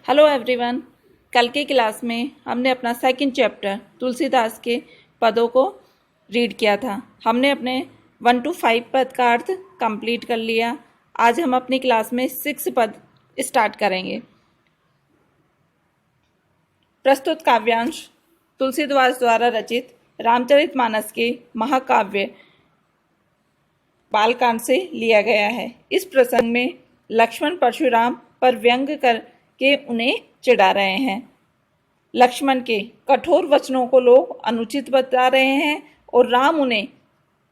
Hello everyone. कल की class में हमने अपना सेकंड चैप्टर तुलसीदास के पदों को रीड किया था। हमने अपने 1 to 5 पद का अर्थ कंप्लीट कर लिया। आज हम अपनी क्लास में 6 पद स्टार्ट करेंगे। प्रस्तुत काव्यांश तुलसीदास द्वारा रचित रामचरितमानस के महाकाव्य बालकांड से लिया गया है। इस प्रसंग में लक्ष्मण परशुराम पर व्यंग करके उन्हें चिढ़ा रहे हैं। लक्ष्मण के कठोर वचनों को लोग अनुचित बता रहे हैं और राम उन्हें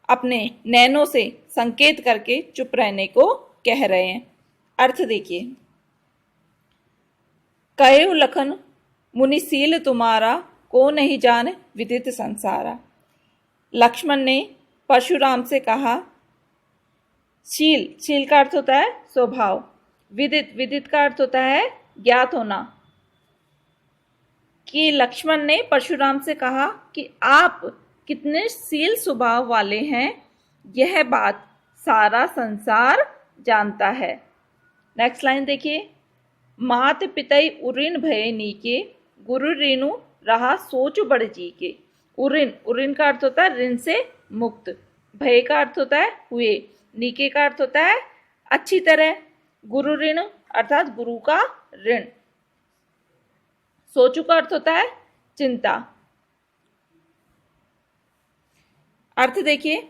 अपने नैनों से संकेत करके चुप रहने को कह रहे हैं। अर्थ देखिए। कहे लखन मुनिशील तुम्हारा, को नहीं जान विदित संसारा। लक्ष्मण ने परशुराम से कहा, शील का अर्थ होता है स्वभाव, विदित का अर्थ होता है ज्ञात होना। कि लक्ष्मण ने परशुराम से कहा कि आप कितने शील स्वभाव वाले हैं, यह बात सारा संसार जानता है। नेक्स्ट लाइन देखिए। मात पितई उरिन भय नीके, गुरु रेणु रहा सोच बड़ जी के। उरिन का अर्थ होता है ऋण से मुक्त, भय का अर्थ होता है हुए, नीके का अर्थ होता है अच्छी तरह, गुरु ऋण अर्थात गुरु का ऋण, सोचु का अर्थ होता है चिंता। अर्थ देखिए।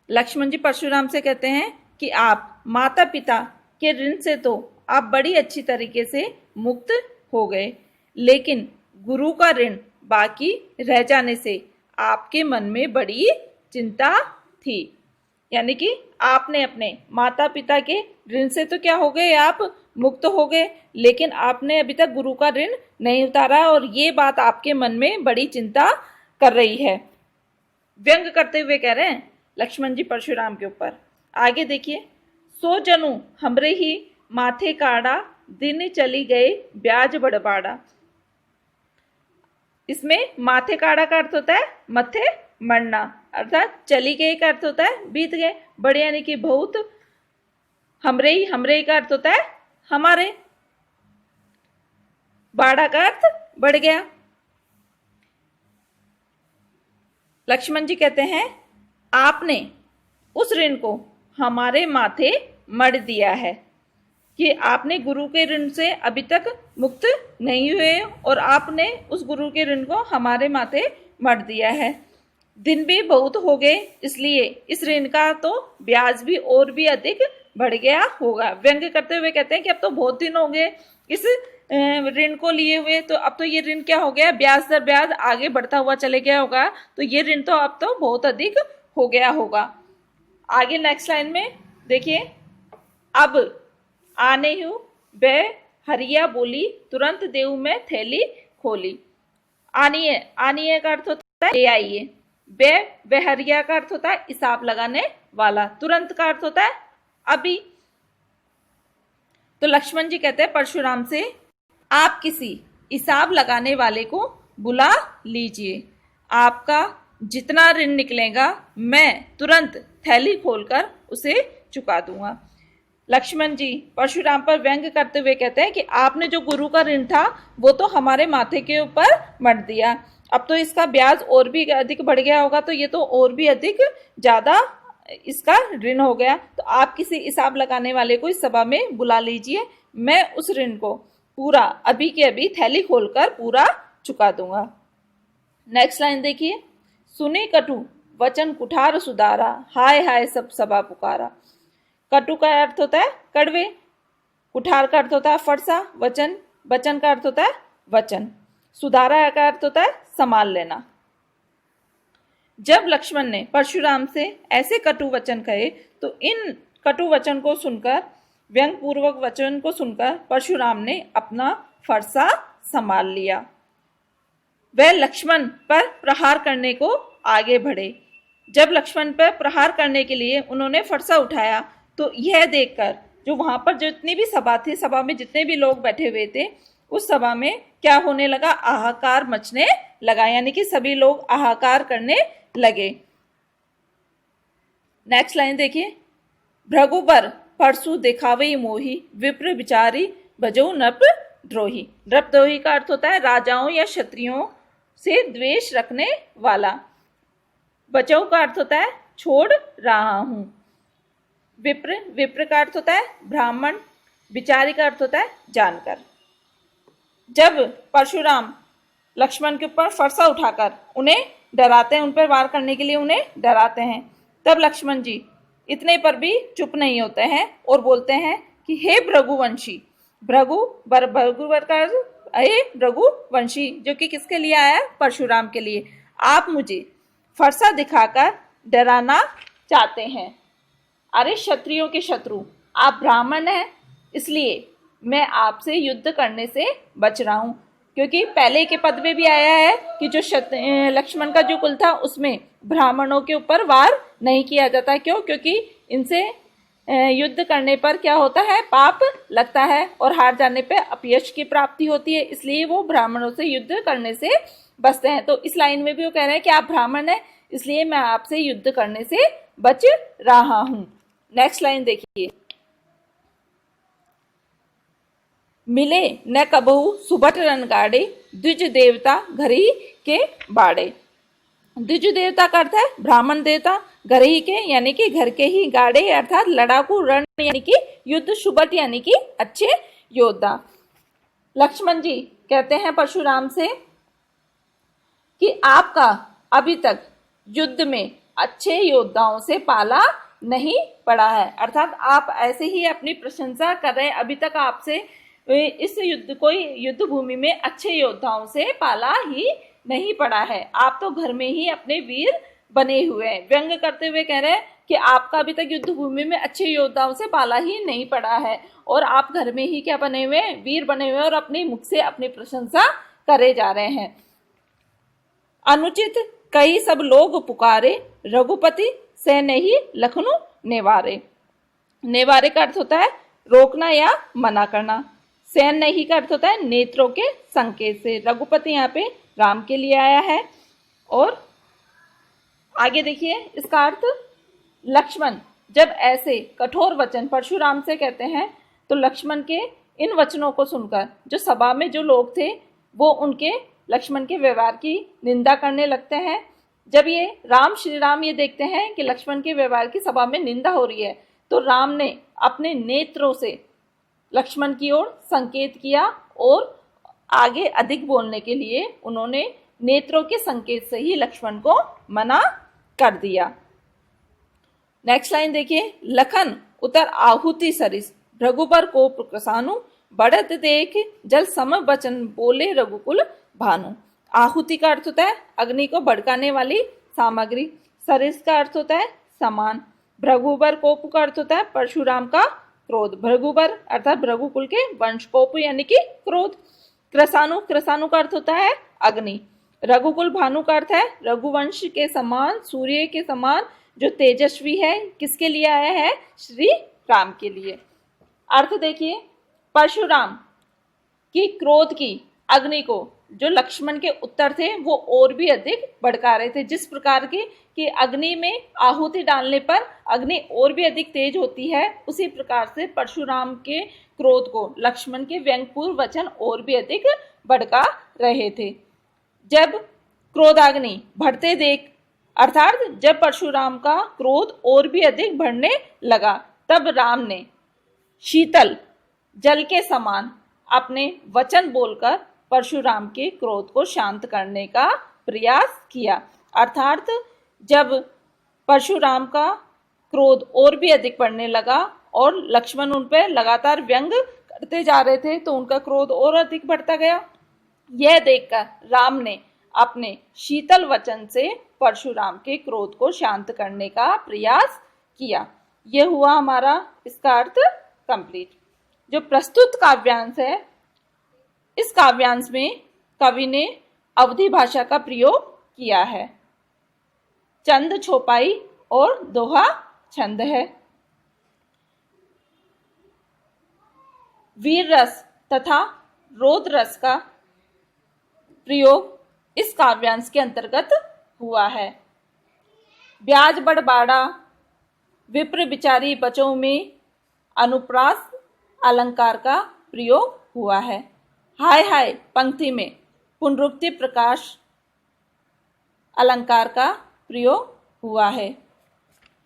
लक्ष्मण जी परशुराम से कहते हैं कि आप माता पिता के ऋण से तो आप बड़ी अच्छी तरीके से मुक्त हो गए, लेकिन गुरु का ऋण बाकी रह जाने से आपके मन में बड़ी चिंता थी। यानी कि आपने अपने माता पिता के ऋण से तो क्या हो गए, आप मुक्त हो गए, लेकिन आपने अभी तक गुरु का ऋण नहीं उतारा और ये बात आपके मन में बड़ी चिंता कर रही है। व्यंग करते हुए कह रहे हैं लक्ष्मण जी परशुराम के ऊपर। आगे देखिए। सो जनु हमरे ही माथे काड़ा, दिन चली गए ब्याज बड़बाड़ा। इसमें माथे काड़ा का अर्थ होता है मथे मरना, अर्थात चली गई का अर्थ होता है बीत गए, बड़े यानी कि बहुत, हमरे का अर्थ होता है हमारे, बाड़ा का अर्थ बढ़ गया। लक्ष्मण जी कहते हैं आपने उस ऋण को हमारे माथे मढ़ दिया है कि आपने गुरु के ऋण से अभी तक मुक्त नहीं हुए और आपने उस गुरु के ऋण को हमारे माथे मढ़ दिया है। दिन भी बहुत हो गए, इसलिए इस ऋण का तो ब्याज भी और भी अधिक बढ़ गया होगा। व्यंग करते हुए कहते हैं कि अब तो बहुत दिन हो गए इस ऋण को लिए हुए, तो अब तो ये ऋण क्या हो गया, ब्याज दर ब्याज आगे बढ़ता हुआ चले गया होगा, तो ये ऋण तो अब तो बहुत अधिक हो गया होगा। आगे नेक्स्ट लाइन में देखिए। अब आने हूँ बे हरिया बोली, तुरंत देऊ में थैली खोली। आनिए का अर्थ होता है ले आइए, बे हरिया का अर्थ होता है हिसाब लगाने वाला, तुरंत का अर्थ होता है अभी। तो लक्ष्मण जी कहते हैं परशुराम से, आप किसी हिसाब लगाने वाले को बुला लीजिए, आपका जितना ऋण निकलेगा मैं तुरंत थैली खोलकर उसे चुका दूंगा। लक्ष्मण जी परशुराम पर व्यंग करते हुए कहते हैं कि आपने जो गुरु का ऋण था वो तो हमारे माथे के ऊपर मढ़ दिया, अब तो इसका ब्याज और भी अधिक बढ़ गया होगा, तो ये तो और भी अधिक ज्यादा इसका ऋण हो गया, तो आप किसी हिसाब लगाने वाले को इस सभा में बुला लीजिए, मैं उस ऋण को पूरा अभी के अभी थैली खोलकर पूरा चुका दूंगा। नेक्स्ट लाइन देखिए। सुने कटु वचन कुठार सुधारा, हाय हाय सब सभा पुकारा। कटु का अर्थ होता है कड़वे, कुठार का अर्थ होता है फरसा, वचन का अर्थ होता है वचन, सुधारा का अर्थ होता है संभाल लेना। जब लक्ष्मण ने परशुराम से ऐसे कटु वचन कहे तो इन कटु वचन को सुनकर, व्यंग पूर्वक वचन को सुनकर परशुराम ने अपना फरसा संभाल लिया। वह लक्ष्मण पर प्रहार करने को आगे बढ़े। जब लक्ष्मण पर प्रहार करने के लिए उन्होंने फरसा उठाया तो यह देखकर जो वहां पर जितनी भी सभा थी, सभा में जितने भी लोग बैठे हुए थे, उस सभा में क्या होने लगा, हाहाकार मचने लगा, यानी कि सभी लोग हाहाकार करने लगे। नेक्स्ट लाइन देखिए। भृगु पर परसु दिखावे मोही, विप्र विचारी भजो नप द्रोही। नृपद्रोही का अर्थ होता है राजाओं या क्षत्रियों से द्वेष रखने वाला। बचाऊ का अर्थ होता है छोड़ रहा हूं। विप्र का अर्थ होता है ब्राह्मण। विचारी का अर्थ होता है जानकर। जब परशुराम लक्ष्मण के ऊपर फरसा उठाकर उन्हें डराते हैं, उन पर वार करने के लिए उन्हें डराते हैं, तब लक्ष्मण जी इतने पर भी चुप नहीं होते हैं और बोलते हैं कि हे भृगुवंशी, भृगुवर का हे भृगुवंशी, जो कि किसके लिए आया? परशुराम के लिए। आप मुझे फरसा दिखाकर डराना चाहते हैं। अरे क्षत्रियों के शत्रु, आप ब्राह्मण हैं, इसलिए मैं आपसे युद्ध करने से बच रहा हूं। क्योंकि पहले के पद में भी आया है कि जो लक्ष्मण का जो कुल था उसमें ब्राह्मणों के ऊपर वार नहीं किया जाता। क्यों? क्योंकि इनसे युद्ध करने पर क्या होता है? पाप लगता है और हार जाने पे अपयश की प्राप्ति होती है, इसलिए वो ब्राह्मणों से युद्ध करने से बचते हैं। तो इस लाइन में भी वो कह रहे हैं कि आप ब्राह्मण हैं, इसलिए मैं आपसे युद्ध करने से बच रहा हूं। नेक्स्ट लाइन देखिए। मिले न कबहू सुबट रनगाड़े, द्विज देवता घरी के बाड़े। द्विज देवता का अर्थ है ब्राह्मण देवता, घर ही के यानी कि घर के ही, गाड़े अर्थात लड़ाकू, रण यानी कि युद्ध, सुबट यानी कि अच्छे योद्धा। लक्ष्मण जी कहते हैं परशुराम से कि आपका अभी तक युद्ध में अच्छे योद्धाओं से पाला नहीं पड़ा है, अर्थात आप ऐसे ही अपनी प्रशंसा कर रहे हैं, अभी तक आपसे इस युद्ध भूमि में अच्छे योद्धाओं से पाला ही नहीं पड़ा है। आप तो घर में ही अपने वीर बने हुए हैं। व्यंग करते हुए कह रहे हैं कि आपका अभी तक युद्ध भूमि में अच्छे योद्धाओं से पाला ही नहीं पड़ा है और आप घर में ही क्या बने हुए हैं? वीर बने हुए हैं और अपने मुख से अपनी प्रशंसा करे जा रहे हैं। अनुचित कई सब लोग पुकारे, रघुपति से नहीं लखनऊ नेवारे। नेवारे का अर्थ होता है रोकना या मना करना। सैन नहीं का अर्थ होता है नेत्रों के संकेत से। रघुपति यहाँ पे राम के लिए आया है। और आगे देखिए इसका अर्थ, लक्ष्मण जब ऐसे कठोर वचन परशुराम से कहते हैं तो लक्ष्मण के इन वचनों को सुनकर जो सभा में जो लोग थे वो उनके लक्ष्मण के व्यवहार की निंदा करने लगते हैं। जब ये श्री राम ये देखते हैं कि लक्ष्मण के व्यवहार की सभा में निंदा हो रही है तो राम ने अपने नेत्रों से लक्ष्मण की ओर संकेत किया और आगे अधिक बोलने के लिए उन्होंने नेत्रों के संकेत से ही लक्ष्मण को मना कर दिया। नेक्स्ट लाइन देखिए। लखन उतर आहुति सरिस, रघुबर को प्रसानु, बढ़त देख जल सम बचन बोले रघुकुल भानु। आहुति का अर्थ होता है अग्नि को भड़काने वाली सामग्री। सरिस का अर्थ होता है समान। भृगुबर कोप का अर्थ होता है परशुराम का क्रोध। भृगुबर अर्थात भृगुकुल के वंश, कोप यानी कि क्रोध। कृसानु, कृसानु का अर्थ होता है अग्नि। रघुकुल भानु का अर्थ है रघुवंश के समान, सूर्य के समान जो तेजस्वी है। किसके लिए आया है? श्री राम के लिए। अर्थ देखिए, परशुराम की क्रोध की अग्नि को जो लक्ष्मण के उत्तर थे वो और भी अधिक भड़का रहे थे। जिस प्रकार की कि अग्नि में आहुति डालने पर अग्नि और भी अधिक तेज होती है, उसी प्रकार से परशुराम के क्रोध को लक्ष्मण के व्यंग्यपूर्ण वचन और भी अधिक भड़का रहे थे। जब क्रोधाग्नि बढ़ते देख, अर्थात जब परशुराम का क्रोध और भी अधिक बढ़ने लगा, तब राम ने शीतल जल के समान अपने वचन बोलकर परशुराम के क्रोध को शांत करने का प्रयास किया। अर्थात जब परशुराम का क्रोध और भी अधिक बढ़ने लगा और लक्ष्मण उन पर लगातार व्यंग करते जा रहे थे तो उनका क्रोध और अधिक बढ़ता गया। यह देखकर राम ने अपने शीतल वचन से परशुराम के क्रोध को शांत करने का प्रयास किया। यह हुआ हमारा इसका अर्थ कंप्लीट। जो प्रस्तुत काव्यांश है, इस काव्यांश में कवि ने अवधी भाषा का प्रयोग किया है। चंद छोपाई और दोहा छंद है। वीर रस तथा रोद रस का प्रयोग इस काव्यांश के अंतर्गत हुआ है। ब्याज बड़बाड़ा, विप्र बिचारी बचों में अनुप्रास अलंकार का प्रयोग हुआ है। हाय हाय पंक्ति में पुनरुक्ति प्रकाश अलंकार का प्रयोग हुआ है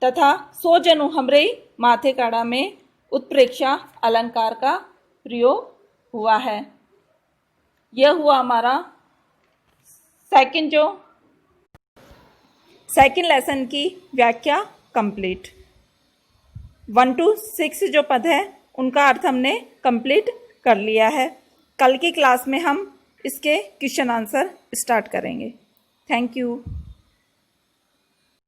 तथा सो जनु हमरे माथे काड़ा में उत्प्रेक्षा अलंकार का प्रयोग हुआ है। यह हुआ हमारा सेकंड लेसन की व्याख्या कंप्लीट। 1 to 6 जो पद है उनका अर्थ हमने कंप्लीट कर लिया है। कल की क्लास में हम इसके क्वेश्चन आंसर स्टार्ट करेंगे। Thank you.